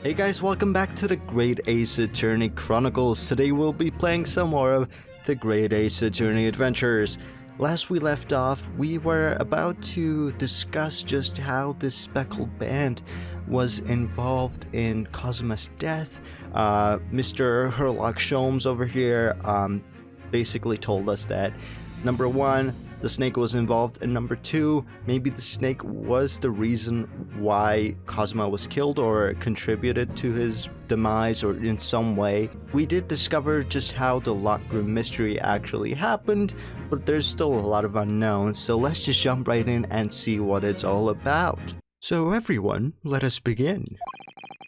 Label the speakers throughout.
Speaker 1: Hey guys, welcome back to the Great Ace Attorney Chronicles. Today we'll be playing some more of the Great Ace Attorney Adventures. Last we left off, we were about to discuss just how this speckled band was involved in Cosmo's death. Mr. Herlock Sholmes over here basically told us that number one, the snake was involved, and number two, maybe the snake was the reason why Cosmo was killed or contributed to his demise or in some way. We did discover just how the locked room mystery actually happened, but there's still a lot of unknowns, so let's just jump right in and see what it's all about. So everyone, let us begin.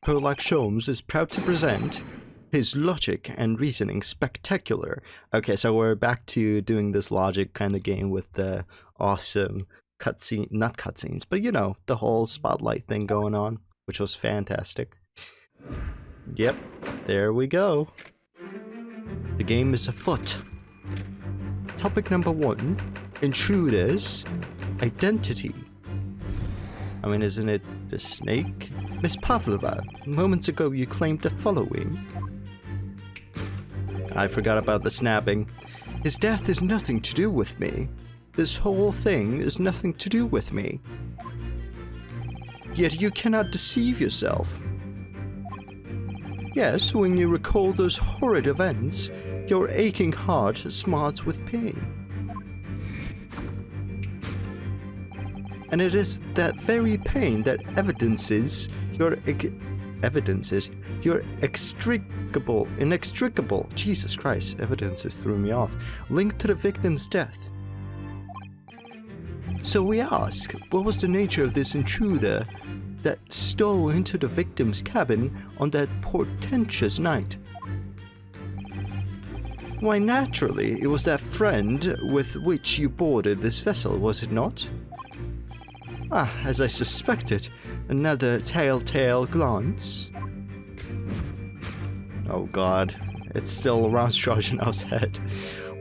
Speaker 1: Herlock Sholmes is proud to present his logic and reasoning spectacular. Okay, so we're back to doing this logic kind of game with the awesome cutscene, not cutscenes, but you know, the whole spotlight thing going on, which was fantastic. Yep, there we go. The game is afoot. Topic number 1, intruders, identity. I mean, isn't it the snake? Miss Pavlova, moments ago you claimed the following. I forgot about the snapping. His death is nothing to do with me. This whole thing is nothing to do with me. Yet you cannot deceive yourself. Yes, when you recall those horrid events, your aching heart smarts with pain. And it is that very pain that evidences your inextricable, Jesus Christ, evidences threw me off, linked to the victim's death. So we ask, what was the nature of this intruder that stole into the victim's cabin on that portentous night? Why, naturally, it was that friend with which you boarded this vessel, was it not? Ah, as I suspected, another telltale glance. Oh god, it's still around Strozhanov's head.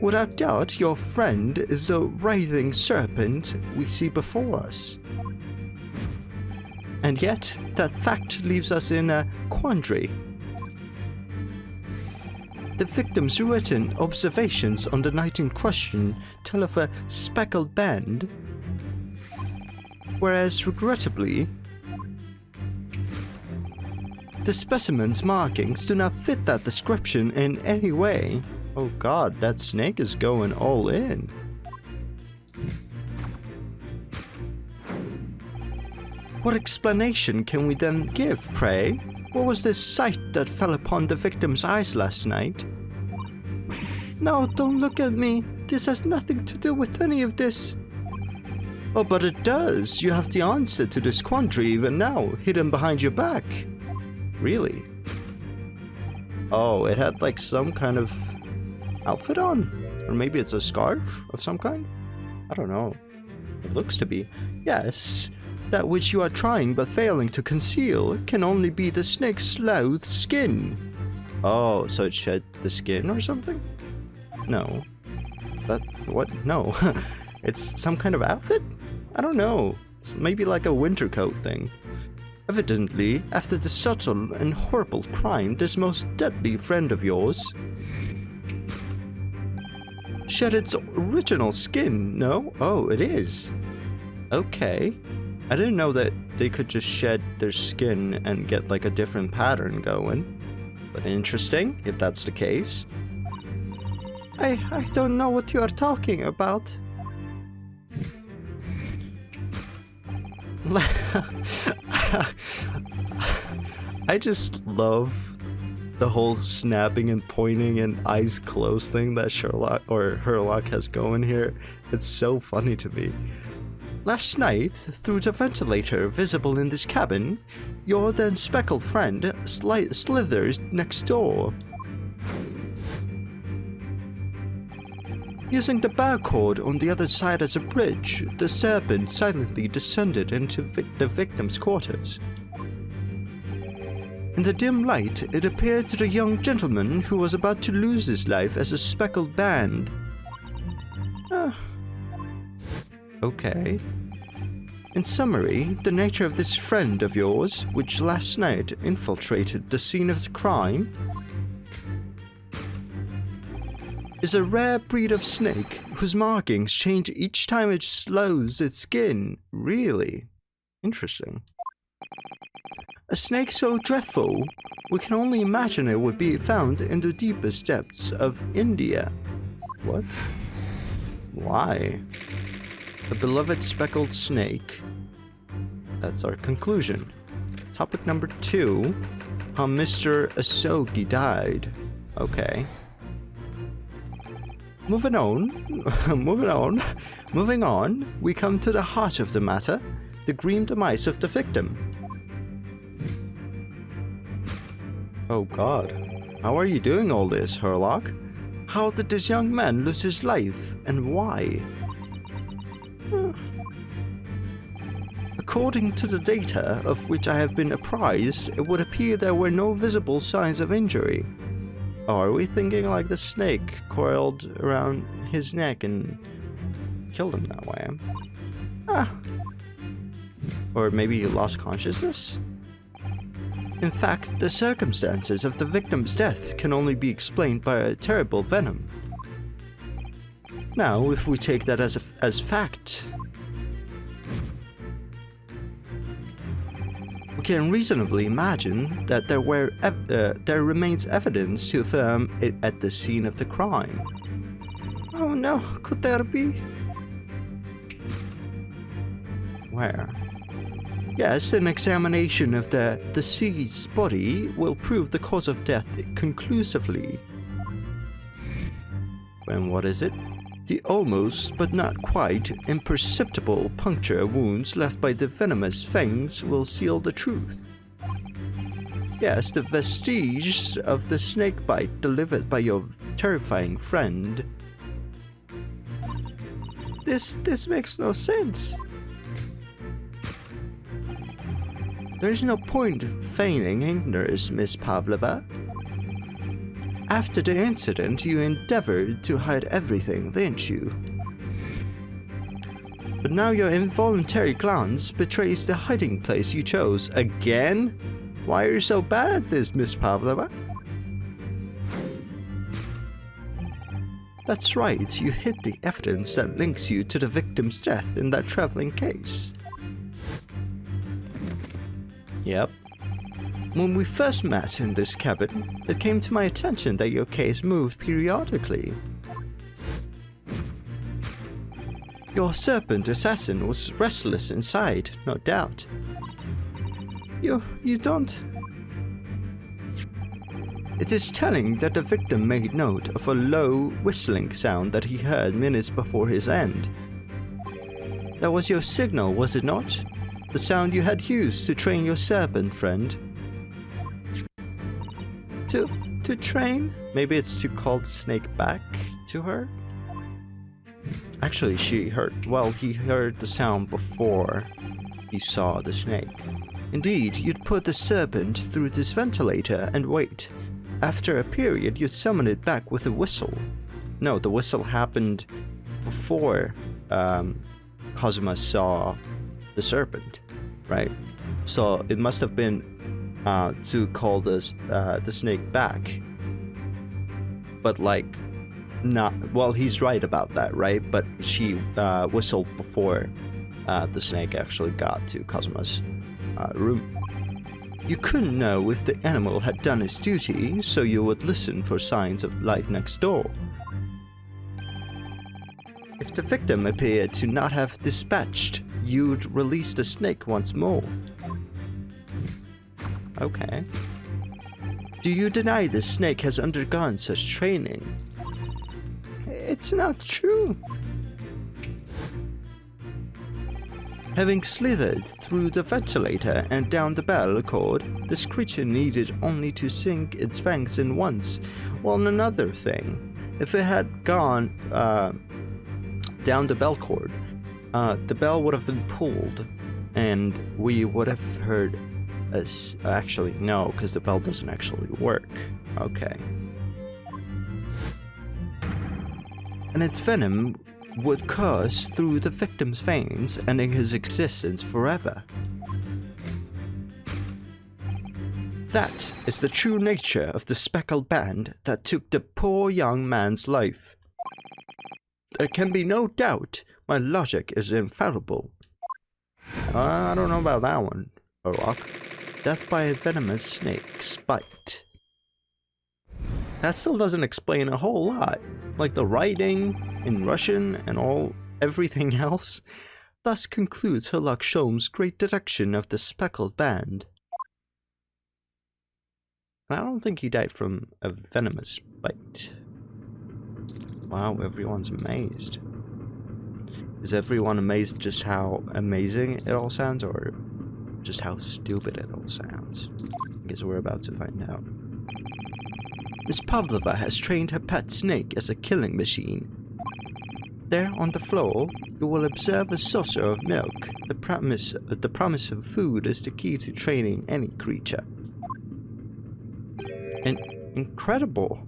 Speaker 1: Without doubt, your friend is the writhing serpent we see before us. And yet, that fact leaves us in a quandary. The victim's written observations on the night in question tell of a speckled band, whereas, regrettably, the specimen's markings do not fit that description in any way. Oh god, that snake is going all in. What explanation can we then give, pray? What was this sight that fell upon the victim's eyes last night? No, don't look at me. This has nothing to do with any of this. Oh, but it does. You have the answer to this quandary even now, hidden behind your back. Really? Oh, it had like some kind of outfit on? Or maybe it's a scarf of some kind? I don't know. It looks to be. Yes, that which you are trying but failing to conceal can only be the snake's sloughed skin. Oh, so it shed the skin or something? No. That, what? No. It's some kind of outfit? I don't know. It's maybe like a winter coat thing. Evidently, after the subtle and horrible crime, this most deadly friend of yours shed its original skin, no? Oh, it is. Okay. I didn't know that they could just shed their skin and get like a different pattern going. But interesting, if that's the case. I don't know what you are talking about. I just love the whole snapping and pointing and eyes closed thing that Herlock has going here. It's so funny to me. Last night, through the ventilator visible in this cabin, your then speckled friend slithered next door. Using the bow cord on the other side as a bridge, the serpent silently descended into the victim's quarters. In the dim light, it appeared to the young gentleman who was about to lose his life as a speckled band. Okay. In summary, the nature of this friend of yours, which last night infiltrated the scene of the crime, is a rare breed of snake whose markings change each time it slows its skin. Really? Interesting. A snake so dreadful, we can only imagine it would be found in the deepest depths of India. What? Why? A beloved speckled snake. That's our conclusion. Topic number 2. How Mr. Asogi died. Okay. Moving on, we come to the heart of the matter, the grim demise of the victim. Oh god, how are you doing all this, Herlock? How did this young man lose his life, and why? According to the data of which I have been apprised, it would appear there were no visible signs of injury. Oh, are we thinking like the snake coiled around his neck and killed him that way? Or maybe he lost consciousness? In fact, the circumstances of the victim's death can only be explained by a terrible venom. Now, if we take that as fact, we can reasonably imagine that there remains evidence to affirm it at the scene of the crime. Oh no, could there be? Where? Yes, an examination of the deceased's body will prove the cause of death conclusively. And what is it? The almost, but not quite, imperceptible puncture wounds left by the venomous fangs will seal the truth. Yes, the vestiges of the snake bite delivered by your terrifying friend. This makes no sense. There is no point feigning ignorance, Miss Pavlova. After the incident, you endeavored to hide everything, didn't you? But now your involuntary glance betrays the hiding place you chose again? Why are you so bad at this, Miss Pavlova? That's right, you hid the evidence that links you to the victim's death in that traveling case. Yep. When we first met in this cabin, it came to my attention that your case moved periodically. Your serpent assassin was restless inside, no doubt. You don't... It is telling that the victim made note of a low, whistling sound that he heard minutes before his end. That was your signal, was it not? The sound you had used to train your serpent friend. To train? Maybe it's to call the snake back to her? Actually, he heard the sound before he saw the snake. Indeed, you'd put the serpent through this ventilator and wait. After a period, you'd summon it back with a whistle. No, the whistle happened before Kazuma saw the serpent, right? So it must have been to call the snake back. But like, not, well, he's right about that, right? But she whistled before the snake actually got to Kazuma's room. You couldn't know if the animal had done its duty, so you would listen for signs of life next door. If the victim appeared to not have dispatched, you'd release the snake once more. Okay. Do you deny the snake has undergone such training? It's not true. Having slithered through the ventilator and down the bell cord, this creature needed only to sink its fangs in once. Well, another thing, if it had gone down the bell cord, the bell would have been pulled, and we would have heard us. Actually, no, because the bell doesn't actually work. Okay. And its venom would course through the victim's veins, ending his existence forever. That is the true nature of the speckled band that took the poor young man's life. There can be no doubt my logic is infallible. I don't know about that one, Herlock. Death by a venomous snake's bite. That still doesn't explain a whole lot, like the writing in Russian and everything else. Thus concludes Herlock Sholmes' great deduction of the speckled band. I don't think he died from a venomous bite. Wow, everyone's amazed. Is everyone amazed just how amazing it all sounds, or just how stupid it all sounds? I guess we're about to find out. Miss Pavlova has trained her pet snake as a killing machine. There on the floor, you will observe a saucer of milk. The promise of food is the key to training any creature. Incredible!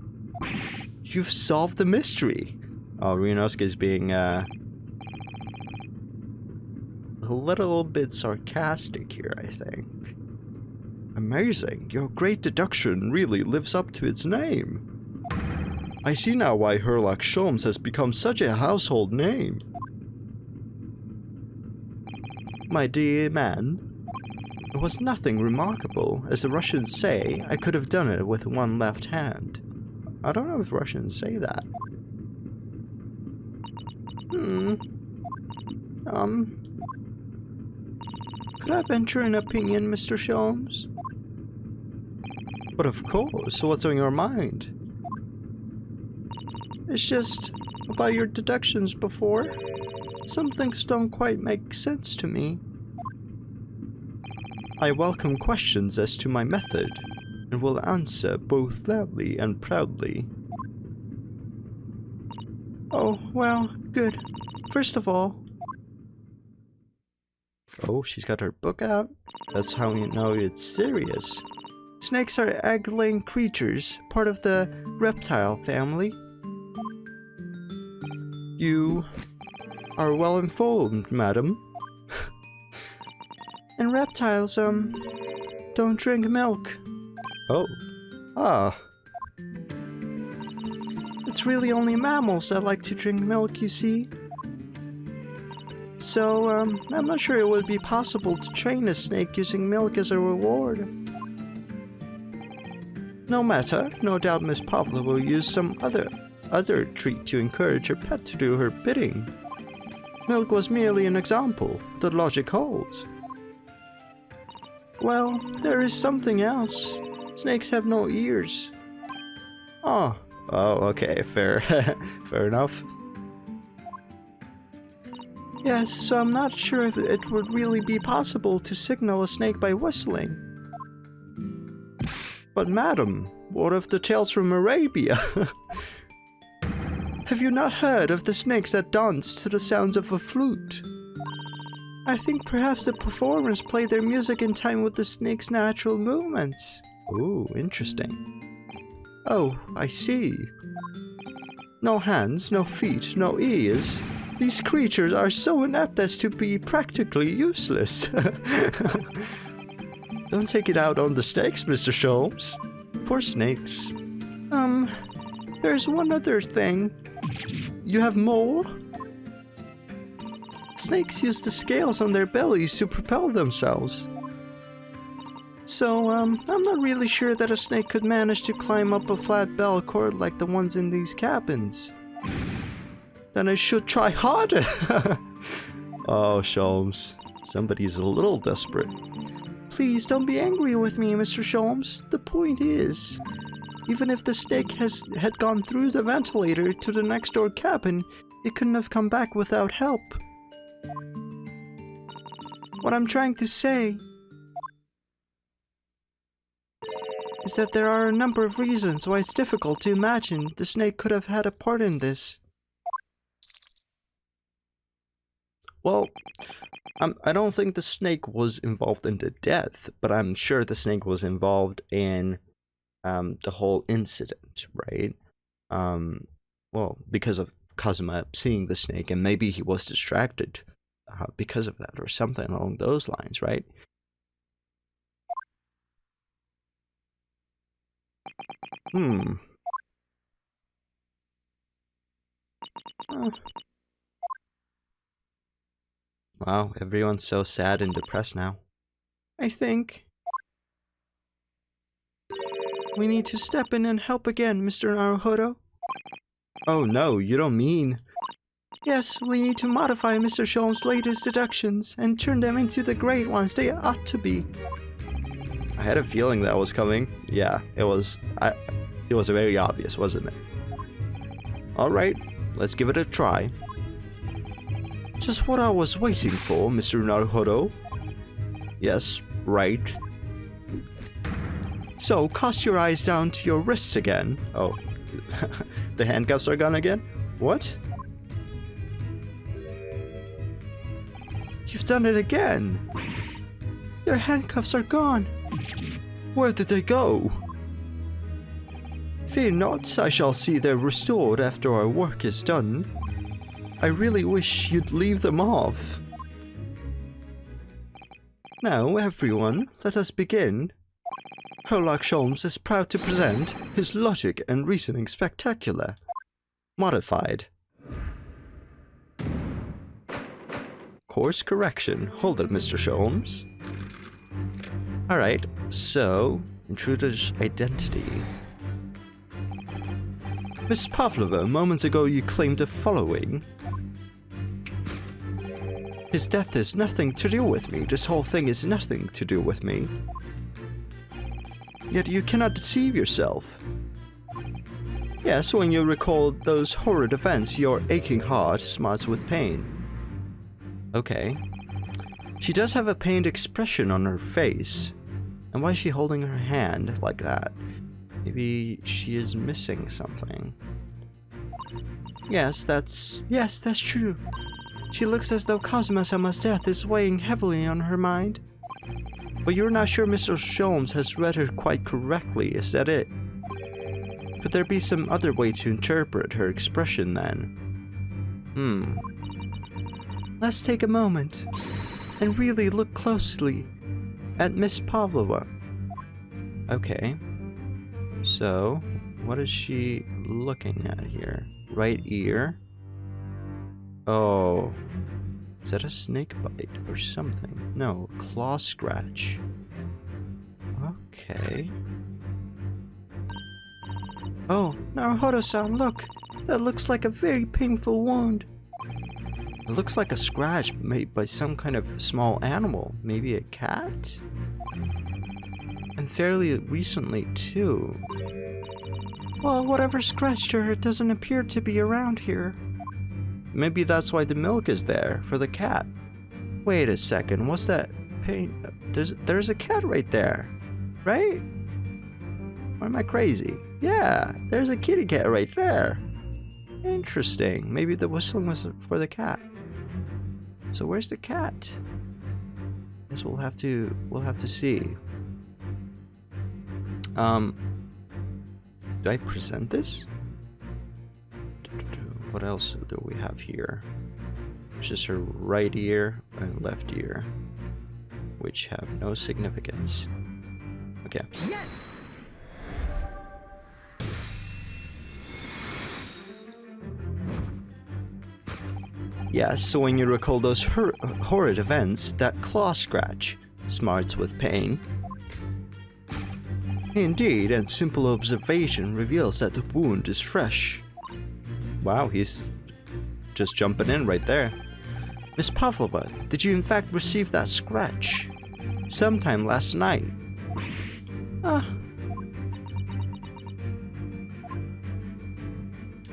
Speaker 1: You've solved the mystery! Oh, Ryunosuke is being, a little bit sarcastic here, I think. Amazing! Your great deduction really lives up to its name. I see now why Herlock Sholmes has become such a household name. My dear man, it was nothing remarkable. As the Russians say, I could have done it with one left hand. I don't know if Russians say that. Could I venture an opinion, Mr. Sholmes? But of course, what's on your mind? It's just about your deductions before. Some things don't quite make sense to me. I welcome questions as to my method, and will answer both loudly and proudly. Oh, well, good. First of all... Oh, she's got her book out? That's how you know it's serious. Snakes are egg-laying creatures, part of the reptile family. You are well informed, madam. And reptiles, don't drink milk. Oh. Ah. It's really only mammals that like to drink milk, you see. So, I'm not sure it would be possible to train a snake using milk as a reward. No matter, no doubt Miss Pavlova will use some other treat to encourage her pet to do her bidding. Milk was merely an example. The logic holds. Well, there is something else. Snakes have no ears. Oh, okay, fair. Fair enough. Yes, so I'm not sure if it would really be possible to signal a snake by whistling. But madam, what of the tales from Arabia? Have you not heard of the snakes that dance to the sounds of a flute? I think perhaps the performers play their music in time with the snake's natural movements. Ooh, interesting. Oh, I see. No hands, no feet, no ears. These creatures are so inept as to be practically useless. Don't take it out on the snakes, Mr. Sholmes. Poor snakes. There's one other thing. You have more? Snakes use the scales on their bellies to propel themselves. So, I'm not really sure that a snake could manage to climb up a flat bell cord like the ones in these cabins. Then I should try harder! Oh, Sholmes. Somebody's a little desperate. Please don't be angry with me, Mr. Sholmes. The point is, even if the snake had gone through the ventilator to the next door cabin, it couldn't have come back without help. What I'm trying to say is that there are a number of reasons why it's difficult to imagine the snake could have had a part in this. Well, I don't think the snake was involved in the death, but I'm sure the snake was involved in the whole incident, right? Well, because of Kazuma seeing the snake, and maybe he was distracted because of that, or something along those lines, right? Wow, everyone's so sad and depressed now. I think we need to step in and help again, Mr. Naruhodo. Oh no, you don't mean... Yes, we need to modify Mr. Sholmes' latest deductions and turn them into the great ones they ought to be. I had a feeling that was coming. Yeah, it was very obvious, wasn't it? Alright, let's give it a try. Just what I was waiting for, Mr. Naruhodo. Yes, right. So, cast your eyes down to your wrists again. Oh, the handcuffs are gone again? What? You've done it again. Your handcuffs are gone. Where did they go? Fear not, I shall see they're restored after our work is done. I really wish you'd leave them off. Now, everyone, let us begin. Herlock Sholmes is proud to present his logic and reasoning spectacular. Modified. Course correction. Hold it, Mr. Sholmes. Alright, so, intruder's identity. Miss Pavlova, moments ago you claimed the following. His death is nothing to do with me. This whole thing is nothing to do with me. Yet you cannot deceive yourself. Yes, when you recall those horrid events, your aching heart smarts with pain. Okay. She does have a pained expression on her face. And why is she holding her hand like that? Maybe she is missing something. Yes, that's true. She looks as though Kazuma-sama's death is weighing heavily on her mind. But you're not sure Mr. Sholmes has read her quite correctly, is that it? Could there be some other way to interpret her expression then? Let's take a moment and really look closely at Miss Pavlova. Okay. So, what is she looking at here? Right ear? Oh. Is that a snake bite or something? No, claw scratch. Okay. Oh, Naruhodo-san, look! That looks like a very painful wound. It looks like a scratch made by some kind of small animal. Maybe a cat? And fairly recently, too. Well, whatever scratched her, it doesn't appear to be around here. Maybe that's why the milk is there, for the cat. Wait a second, what's that pain? There's a cat right there, right? Or am I crazy? Yeah, there's a kitty cat right there. Interesting, maybe the whistling was for the cat. So where's the cat? Guess we'll have to see. Do I present this? What else do we have here? It's just her right ear and left ear, which have no significance. Okay. Yes! Yes, so when you recall those horrid events, that claw scratch smarts with pain. Indeed, and simple observation reveals that the wound is fresh. Wow, he's just jumping in right there. Miss Pavlova, did you in fact receive that scratch? Sometime last night.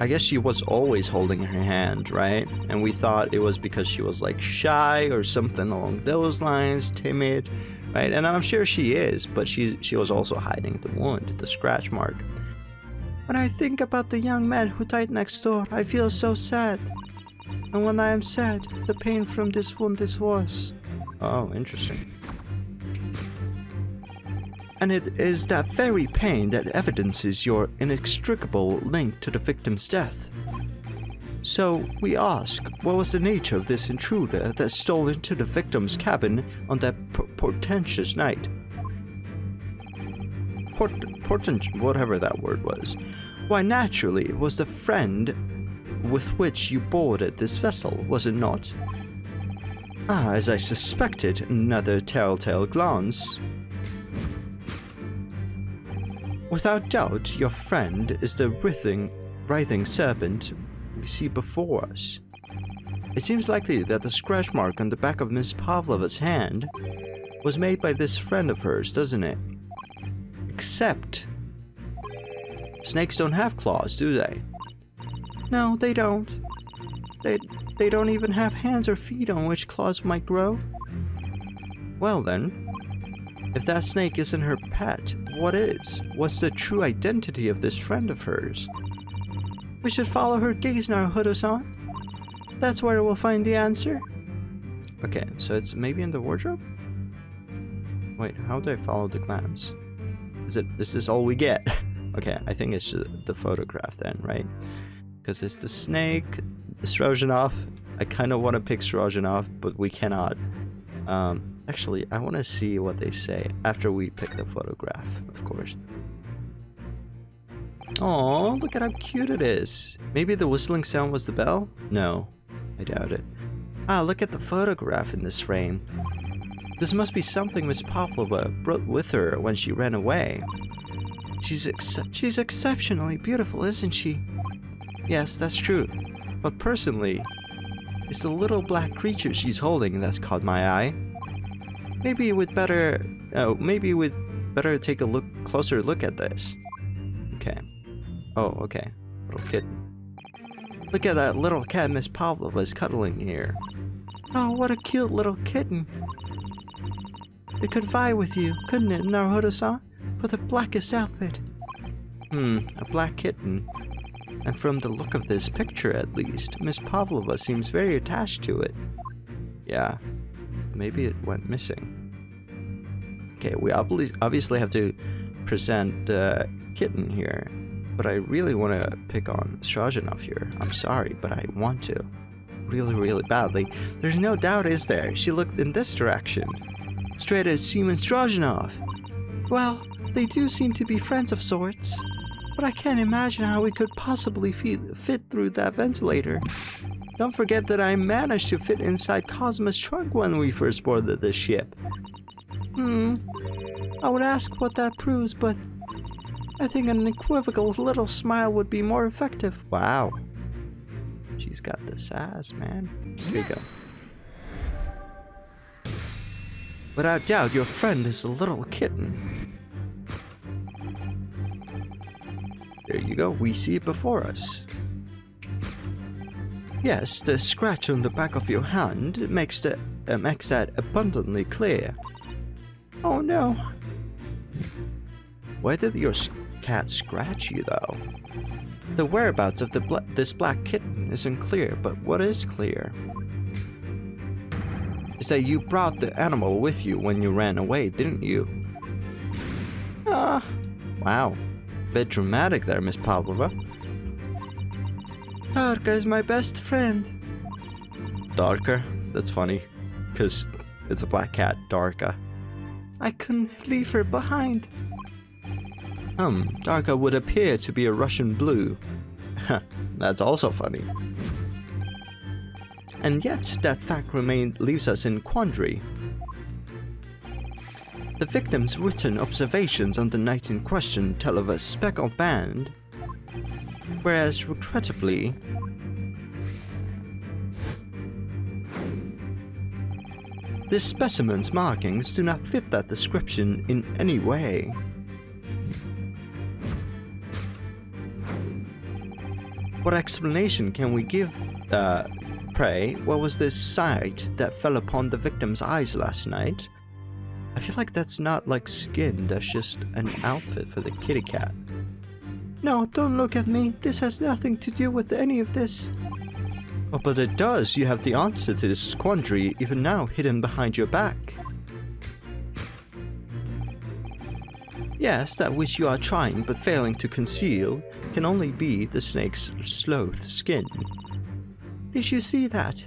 Speaker 1: I guess she was always holding her hand, right? And we thought it was because she was like shy or something along those lines, timid, right? And I'm sure she is, but she was also hiding the wound, the scratch mark. When I think about the young man who died next door, I feel so sad. And when I am sad, the pain from this wound is worse. Oh, interesting. And it is that very pain that evidences your inextricable link to the victim's death. So we ask, what was the nature of this intruder that stole into the victim's cabin on that portentous night? Whatever that word was. Why, naturally, it was the friend with which you boarded this vessel, was it not? Ah, as I suspected, another telltale glance. Without doubt, your friend is the writhing serpent we see before us. It seems likely that the scratch mark on the back of Miss Pavlova's hand was made by this friend of hers, doesn't it? Except snakes don't have claws, do they? No, they don't. They don't even have hands or feet on which claws might grow. Well then, if that snake isn't her pet, what is? What's the true identity of this friend of hers? We should follow her gaze now, Hodo-san. That's where we'll find the answer. Okay, so it's maybe in the wardrobe? Wait, how do I follow the glance? Is this all we get? Okay, I think it's the photograph then, right? Because it's the snake, Strozhanov. I kind of want to pick Strozhanov, but we cannot. Actually, I want to see what they say after we pick the photograph, of course. Oh, look at how cute it is. Maybe the whistling sound was the bell? No, I doubt it. Ah, look at the photograph in this frame. This must be something Miss Pavlova brought with her when she ran away. She's exceptionally beautiful, isn't she? Yes, that's true. But personally, it's the little black creature she's holding that's caught my eye. Maybe we'd better take a closer look at this. Okay. Oh, okay. Little kitten. Look at that little cat Miss Pavlova's cuddling here. Oh, what a cute little kitten. It could vie with you, couldn't it, Naruhodo-san? For the blackest outfit. A black kitten. And from the look of this picture, at least, Miss Pavlova seems very attached to it. Yeah, maybe it went missing. Okay, we obviously have to present the kitten here, but I really want to pick on Strozhanov here. I'm sorry, but I want to. Really, really badly. There's no doubt, is there? She looked in this direction. Straight at Seaman Strozhanov. Well, they do seem to be friends of sorts. But I can't imagine how we could possibly fit through that ventilator. Don't forget that I managed to fit inside Cosmo's trunk when we first boarded the ship. I would ask what that proves, but I think an equivocal little smile would be more effective. Wow. She's got the sass, man. Here you go. Without doubt, your friend is a little kitten. There you go, we see it before us. Yes, the scratch on the back of your hand makes that abundantly clear. Oh no. Why did your cat scratch you though? The whereabouts of this black kitten isn't clear, but what is clear is that you brought the animal with you when you ran away, didn't you? Wow. Bit dramatic there, Miss Pavlova. Darka is my best friend. Darka? That's funny, because it's a black cat, Darka. I couldn't leave her behind. Darka would appear to be a Russian blue. That's also funny. And yet, that fact leaves us in quandary. The victim's written observations on the night in question tell of a speckled band, whereas, regrettably, this specimen's markings do not fit that description in any way. What explanation can we give, pray, what was this sight that fell upon the victim's eyes last night? I feel like that's not like skin, that's just an outfit for the kitty cat. No, don't look at me. This has nothing to do with any of this. Oh, but it does. You have the answer to this quandary even now hidden behind your back. Yes, that which you are trying but failing to conceal can only be the snake's sloth skin. Did you see that?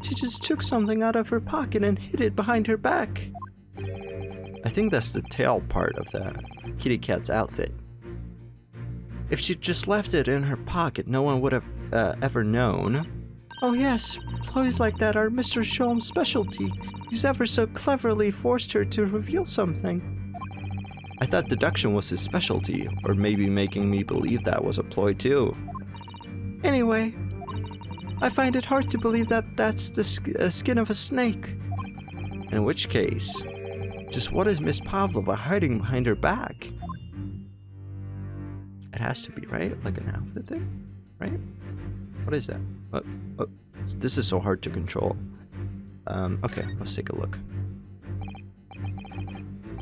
Speaker 1: She just took something out of her pocket and hid it behind her back. I think that's the tail part of the kitty cat's outfit. If she'd just left it in her pocket, no one would have ever known. Oh yes, ploys like that are Mr. Sholmes' specialty. He's ever so cleverly forced her to reveal something. I thought deduction was his specialty, or maybe making me believe that was a ploy too. Anyway, I find it hard to believe that that's the skin of a snake. In which case, just what is Miss Pavlova hiding behind her back? It has to be, right? Like an outfit thing? Right? What is that? Oh, this is so hard to control. Okay, let's take a look.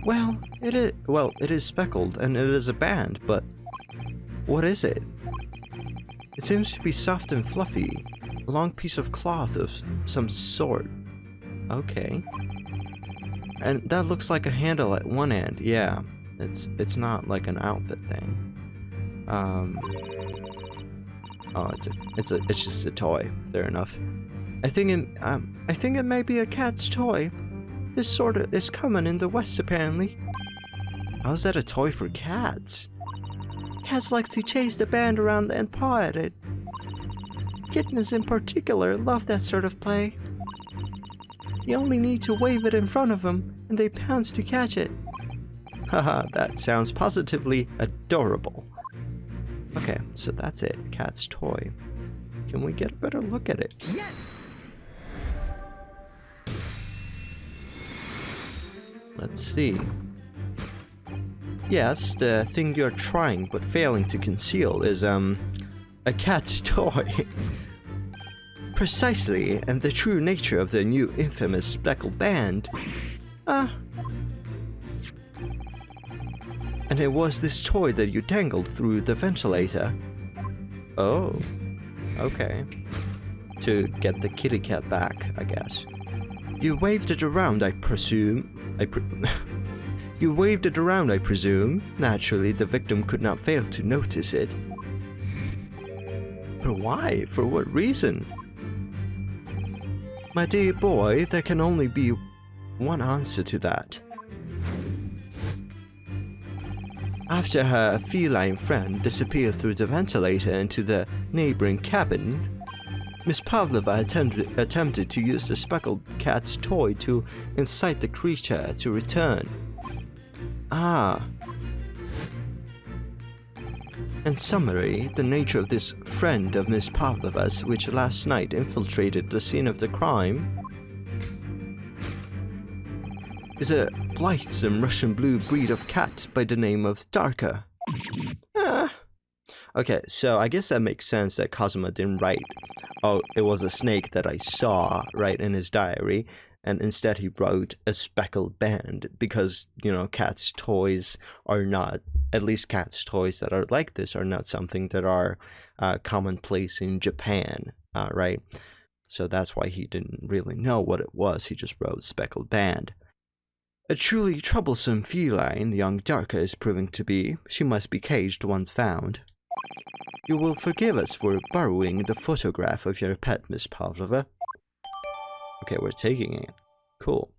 Speaker 1: Well, it is speckled and it is a band, but what is it? It seems to be soft and fluffy. A long piece of cloth of some sort. Okay. And that looks like a handle at one end. Yeah, it's not like an outfit thing. Oh, it's just a toy. Fair enough. I think it may be a cat's toy. This sort of is common in the West, apparently. How's that a toy for cats? Cats like to chase the band around and paw at it. Kittens in particular love that sort of play. You only need to wave it in front of them, and they pounce to catch it. Haha, that sounds positively adorable. Okay, so that's it. Cat's toy. Can we get a better look at it?
Speaker 2: Yes!
Speaker 1: Let's see. Yes, the thing you're trying but failing to conceal is, a cat's toy. Precisely, and the true nature of the new infamous speckled band. And it was this toy that you dangled through the ventilator. Oh, okay. To get the kitty cat back, I guess. You waved it around, I presume. You waved it around, I presume. Naturally, the victim could not fail to notice it. But why? For what reason? My dear boy, there can only be one answer to that. After her feline friend disappeared through the ventilator into the neighboring cabin, Miss Pavlova attempted to use the speckled cat's toy to incite the creature to return. In summary, the nature of this friend of Miss Pavlova's, which last night infiltrated the scene of the crime, is a blithesome Russian blue breed of cat by the name of Darka. Okay, so I guess that makes sense that Kazuma didn't write, oh, it was a snake that I saw, right, in his diary, and instead he wrote a speckled band, because, you know, cat's toys are not, at least cat's toys that are like this are not something that are commonplace in Japan, right? So that's why he didn't really know what it was, he just wrote speckled band. A truly troublesome feline young Darka is proving to be. She must be caged once found. You will forgive us for borrowing the photograph of your pet, Miss Pavlova. Okay, we're taking it. Cool.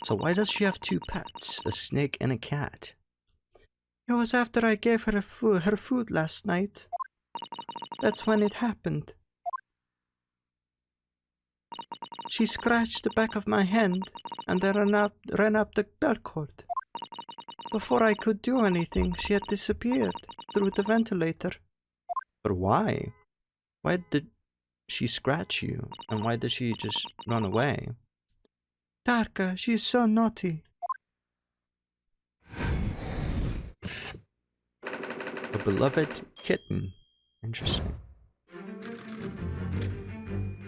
Speaker 1: So why does she have two pets, a snake and a cat? It was after I gave her her food last night. That's when it happened. She scratched the back of my hand and then ran up the bell cord. Before I could do anything, she had disappeared through the ventilator. But why? Why did she scratch you? And why did she just run away? Darka, she's so naughty. A beloved kitten. Interesting.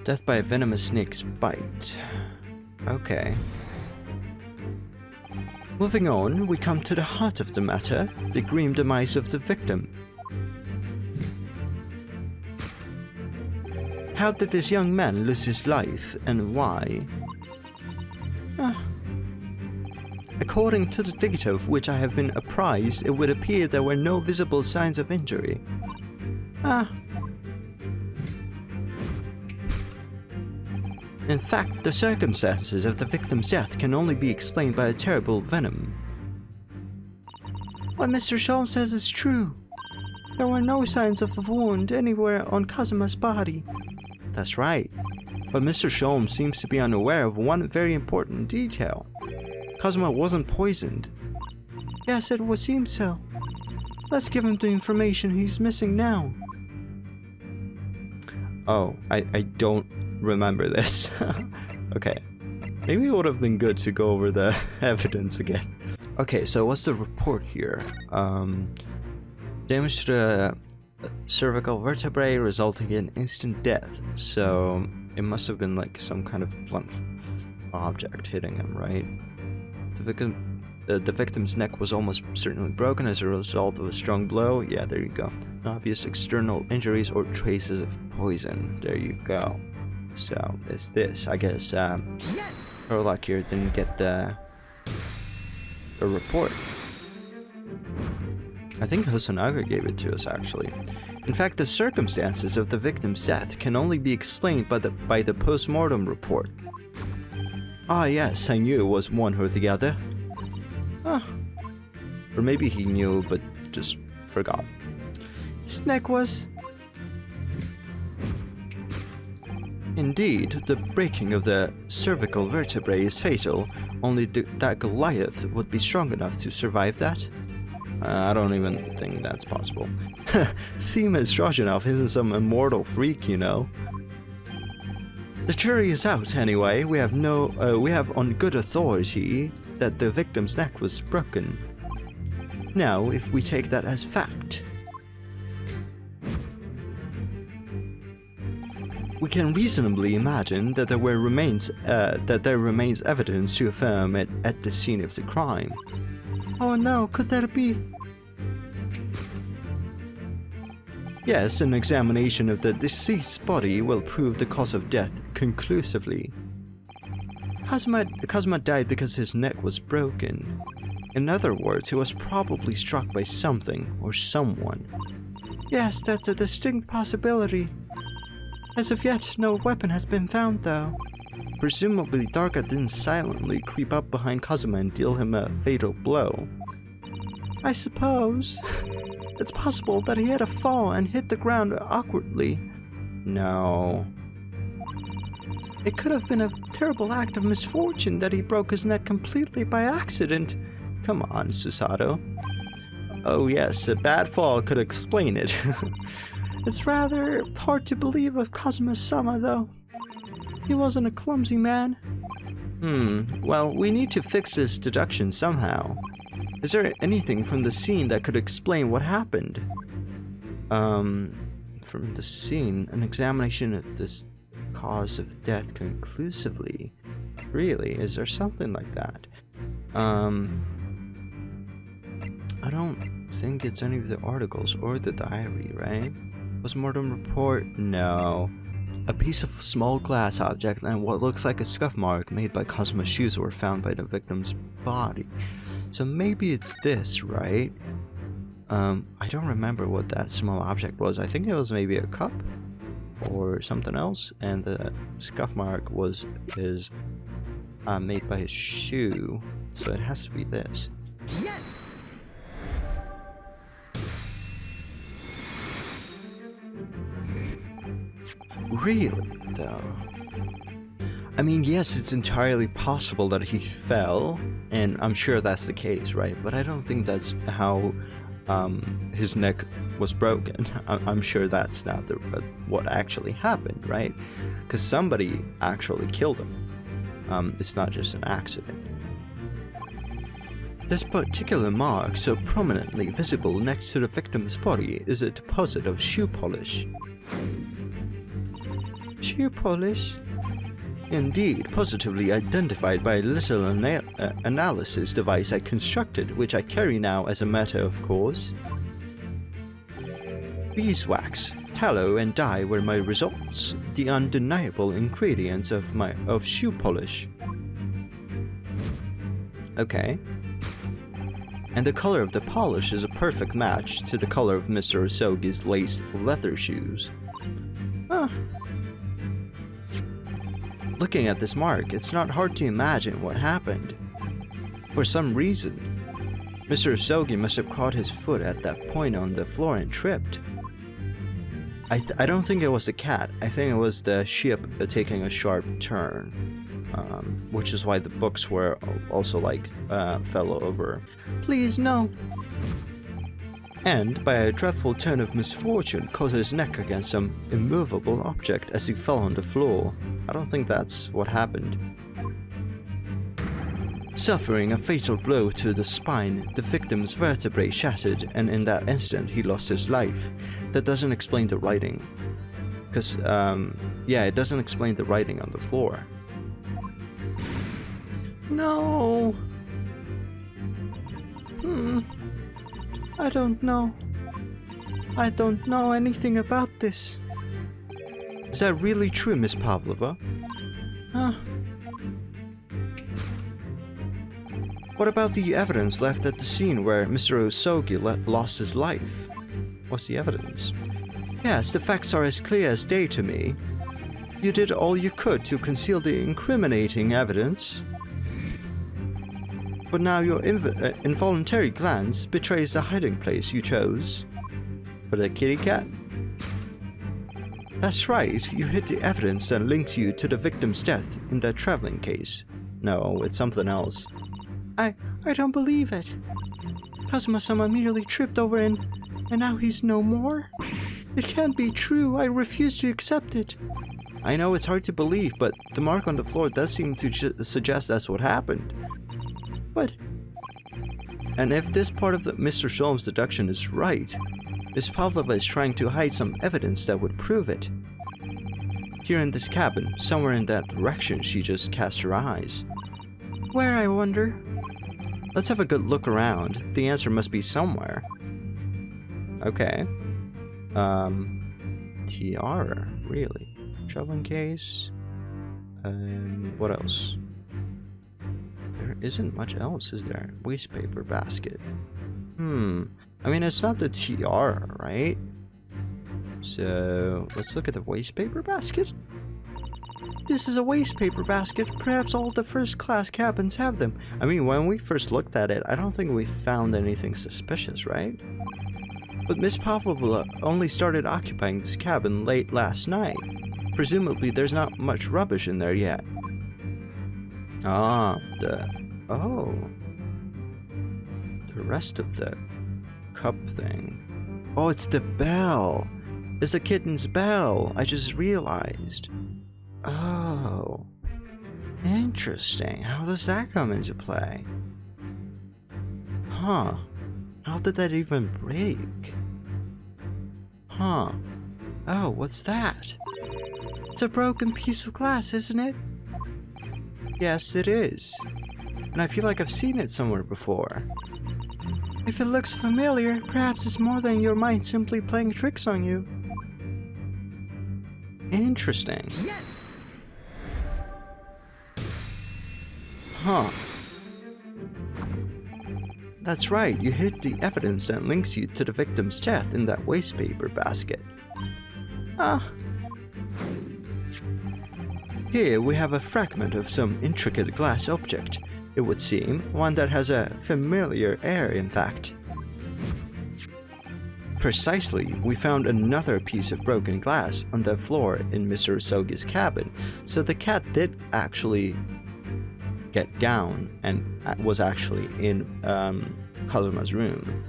Speaker 1: Death by a venomous snake's bite. Okay. Moving on, we come to the heart of the matter, the grim demise of the victim. How did this young man lose his life, and why? According to the data of which I have been apprised, it would appear there were no visible signs of injury. In fact, the circumstances of the victim's death can only be explained by a terrible venom. What Mr. Sholmes says is true. There were no signs of a wound anywhere on Kazuma's body. That's right. But Mr. Sholmes seems to be unaware of one very important detail. Kazuma wasn't poisoned. Yes, it would seem so. Let's give him the information he's missing now. Oh, I don't remember this. Okay. Maybe it would have been good to go over the evidence again. Okay, so what's the report here? Damage to the cervical vertebrae resulting in instant death. So it must have been like some kind of blunt object hitting him, right? The victim's neck was almost certainly broken as a result of a strong blow. Yeah, there you go. Obvious external injuries or traces of poison. There you go. So it's this. I guess Herlock here didn't get the report. I think Hosonaga gave it to us actually. In fact, the circumstances of the victim's death can only be explained by the post-mortem report. Ah yes, I knew it was one or the other. Or maybe he knew but just forgot. His neck was... Indeed, the breaking of the cervical vertebrae is fatal, only that Goliath would be strong enough to survive that. I don't even think that's possible. Seema Strojanov isn't some immortal freak, you know. The jury is out anyway. We have on good authority that the victim's neck was broken. Now, if we take that as fact, we can reasonably imagine that there remains evidence to affirm it at the scene of the crime. Oh no, could that be? Yes, an examination of the deceased's body will prove the cause of death conclusively. Kazuma died because his neck was broken. In other words, he was probably struck by something or someone. Yes, that's a distinct possibility. As of yet, no weapon has been found though. Presumably Darka didn't silently creep up behind Kazuma and deal him a fatal blow. I suppose. It's possible that he had a fall and hit the ground awkwardly. No. It could have been a terrible act of misfortune that he broke his neck completely by accident. Come on, Susato. Oh yes, a bad fall could explain it. It's rather hard to believe of Kazuma-sama though. He wasn't a clumsy man. Well, we need to fix this deduction somehow. Is there anything from the scene that could explain what happened? From the scene, an examination of this cause of death conclusively. Really? Is there something like that? I don't think it's any of the articles or the diary, right? Postmortem report? No. A piece of small glass object and what looks like a scuff mark made by Kazuma's shoes were found by the victim's body. So maybe it's this, right? I don't remember what that small object was. I think it was maybe a cup or something else, and the scuff mark is made by his shoe, so it has to be this. Yes. Really, though? I mean, yes, it's entirely possible that he fell, and I'm sure that's the case, right? But I don't think that's how his neck was broken. I'm sure that's not what actually happened, right? Because somebody actually killed him. It's not just an accident. This particular mark, so prominently visible next to the victim's body, is a deposit of shoe polish. Shoe polish? Indeed, positively identified by a little analysis device I constructed, which I carry now as a matter of course. Beeswax, tallow, and dye were my results, the undeniable ingredients of shoe polish. Okay. And the color of the polish is a perfect match to the color of Mr. Usogi's laced leather shoes. Huh. Looking at this mark, it's not hard to imagine what happened. For some reason, Mr. Usogi must have caught his foot at that point on the floor and tripped. I don't think it was the cat. I think it was the ship taking a sharp turn, which is why the books were also like fell over. Please, no. And by a dreadful turn of misfortune, caught his neck against some immovable object as he fell on the floor. I don't think that's what happened. Suffering a fatal blow to the spine, the victim's vertebrae shattered, and in that instant he lost his life. That doesn't explain the writing. Because, yeah, it doesn't explain the writing on the floor. No. I don't know. I don't know anything about this. Is that really true, Miss Pavlova? Huh? What about the evidence left at the scene where Mr. Usogi lost his life? What's the evidence? Yes, the facts are as clear as day to me. You did all you could to conceal the incriminating evidence. But now your involuntary glance betrays the hiding place you chose. For the kitty cat? That's right, you hid the evidence that links you to the victim's death in that traveling case. No, it's something else. I don't believe it. Kazuma-sama merely tripped over and now he's no more? It can't be true, I refuse to accept it. I know it's hard to believe, but the mark on the floor does seem to suggest that's what happened. But... And if this part of the Mr. Sholmes' deduction is right, Miss Pavlova is trying to hide some evidence that would prove it. Here in this cabin, somewhere in that direction she just cast her eyes. Where, I wonder? Let's have a good look around. The answer must be somewhere. Okay. Tiara, really? Traveling case? What else? There isn't much else, is there? Wastepaper basket. I mean, it's not the tiara, right? So, let's look at the wastepaper basket. This is a wastepaper basket. Perhaps all the first-class cabins have them. I mean, when we first looked at it, I don't think we found anything suspicious, right? But Miss Pavlova only started occupying this cabin late last night. Presumably, there's not much rubbish in there yet. The rest of the cup thing. Oh, it's the bell. It's the kitten's bell. I just realized. Oh, interesting. How does that come into play? Huh. How did that even break? Huh. Oh, what's that? It's a broken piece of glass, isn't it? Yes, it is. And I feel like I've seen it somewhere before. If it looks familiar, perhaps it's more than your mind simply playing tricks on you. Interesting. Yes! Huh. That's right, you hid the evidence that links you to the victim's death in that wastepaper basket. Here we have a fragment of some intricate glass object, it would seem, one that has a familiar air, in fact. Precisely, we found another piece of broken glass on the floor in Mr. Usogi's cabin, so the cat did actually get down and was actually in Kazuma's room.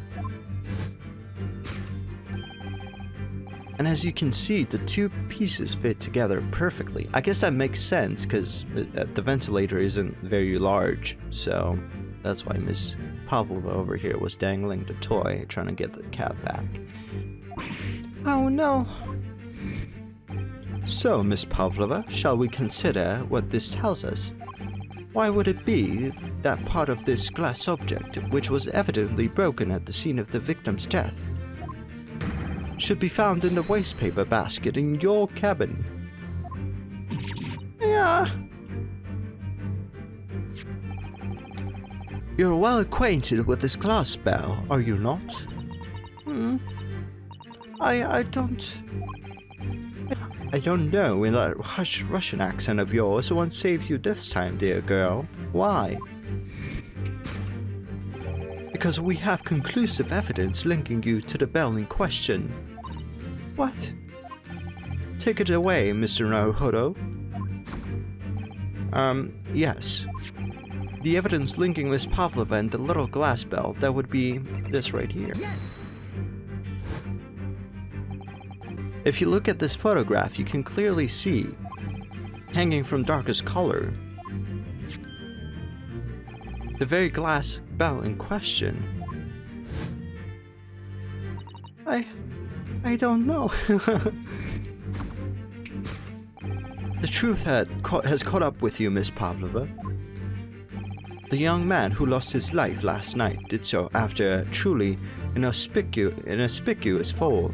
Speaker 1: And as you can see, the two pieces fit together perfectly. I guess that makes sense because the ventilator isn't very large, so that's why Miss Pavlova over here was dangling the toy, trying to get the cat back. Oh no! So, Miss Pavlova, shall we consider what this tells us? Why would it be that part of this glass object, which was evidently broken at the scene of the victim's death, should be found in the wastepaper basket in your cabin? Yeah. You're well acquainted with this glass bell, are you not? I don't know in that Russian accent of yours what saved you this time, dear girl. Why? Because we have conclusive evidence linking you to the bell in question. What? Take it away, Mr. Naruhodo. Yes. The evidence linking Miss Pavlova and the little glass bell, that would be this right here.
Speaker 2: Yes.
Speaker 1: If you look at this photograph, you can clearly see, hanging from darkest color, the very glass bell in question. I don't know. The truth has caught up with you, Miss Pavlova. The young man who lost his life last night did so after a truly inauspicious fall.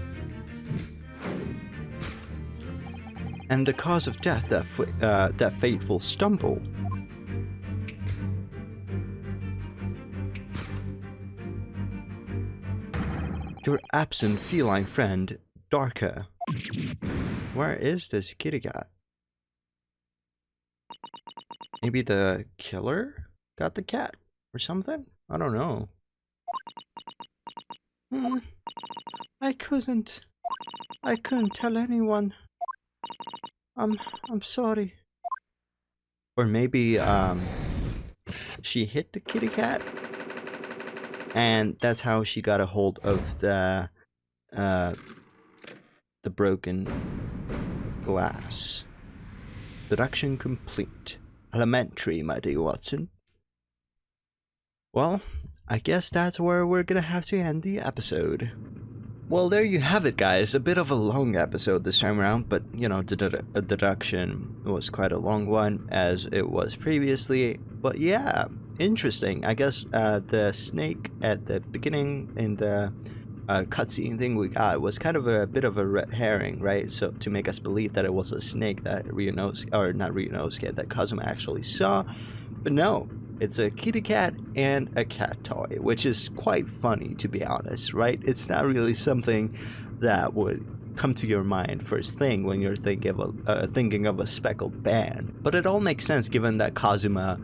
Speaker 1: And the cause of death, that fateful stumble. Your absent feline friend, Darka. Where is this kitty cat? Maybe the killer got the cat or something? I don't know. I couldn't tell anyone. I'm sorry. Or maybe she hit the kitty cat, and that's how she got a hold of the broken glass. Deduction complete. Elementary, my dear Watson. Well, I guess that's where we're gonna have to end the episode. Well, there you have it, guys. A bit of a long episode this time around, but, you know, the deduction was quite a long one, as it was previously. But yeah, interesting. I guess the snake at the beginning in the cutscene thing we got was kind of a bit of a red herring, right? So to make us believe that it was a snake that that Kazuma actually saw. But no. It's a kitty cat and a cat toy, which is quite funny, to be honest, right? It's not really something that would come to your mind first thing when you're thinking of a speckled band. But it all makes sense given that Kazuma,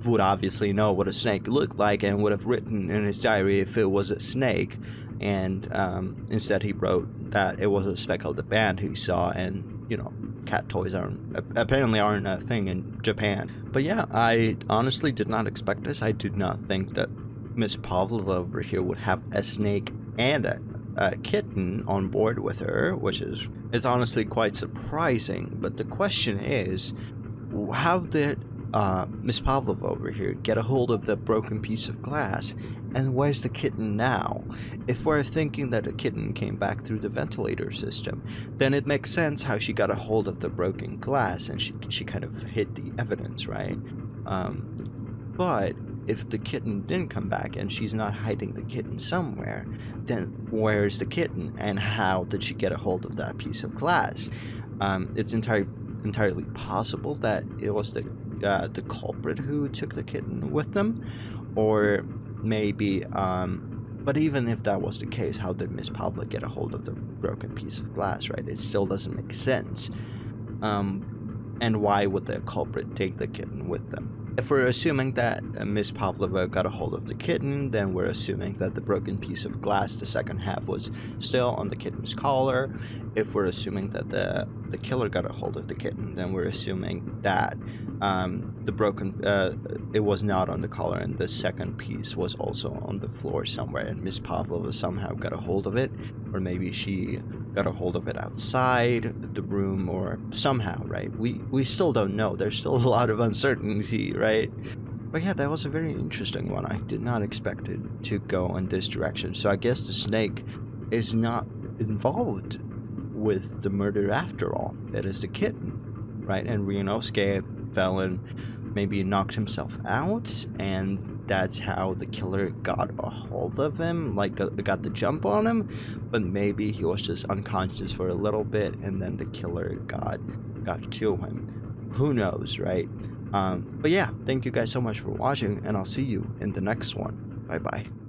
Speaker 1: would obviously know what a snake looked like and would have written in his diary if it was a snake. And instead he wrote that it was a speckled band he saw, and, you know, cat toys apparently aren't a thing in Japan. But yeah, I honestly did not expect this. I did not think that Miss Pavlova over here would have a snake and a kitten on board with her, it's honestly quite surprising. But the question is, how did Miss Pavlova over here get a hold of the broken piece of glass, and where's the kitten now? If we're thinking that the kitten came back through the ventilator system, then it makes sense how she got a hold of the broken glass and she kind of hid the evidence, right? But if the kitten didn't come back and she's not hiding the kitten somewhere, then where's the kitten, and how did she get a hold of that piece of glass? It's entirely possible that it was the culprit who took the kitten with them, or maybe but even if that was the case, how did Miss Pavlova get a hold of the broken piece of glass, right? It still doesn't make sense. And why would the culprit take the kitten with them? If we're assuming that Miss Pavlova got a hold of the kitten, then we're assuming that the broken piece of glass, the second half, was still on the kitten's collar. If we're assuming that the killer got a hold of the kitten, then we're assuming that it was not on the collar, and the second piece was also on the floor somewhere, and Miss Pavlova somehow got a hold of it, or maybe she got a hold of it outside the room, or somehow, right? We still don't know. There's still a lot of uncertainty, right? But yeah, that was a very interesting one. I did not expect it to go in this direction. So I guess the snake is not involved with the murder after all. It is the kitten, right? And Ryunosuke fell and maybe knocked himself out, and that's how the killer got a hold of him, like got the jump on him. But maybe he was just unconscious for a little bit, and then the killer got to him. Who knows, right? But yeah, thank you guys so much for watching, and I'll see you in the next one. Bye bye.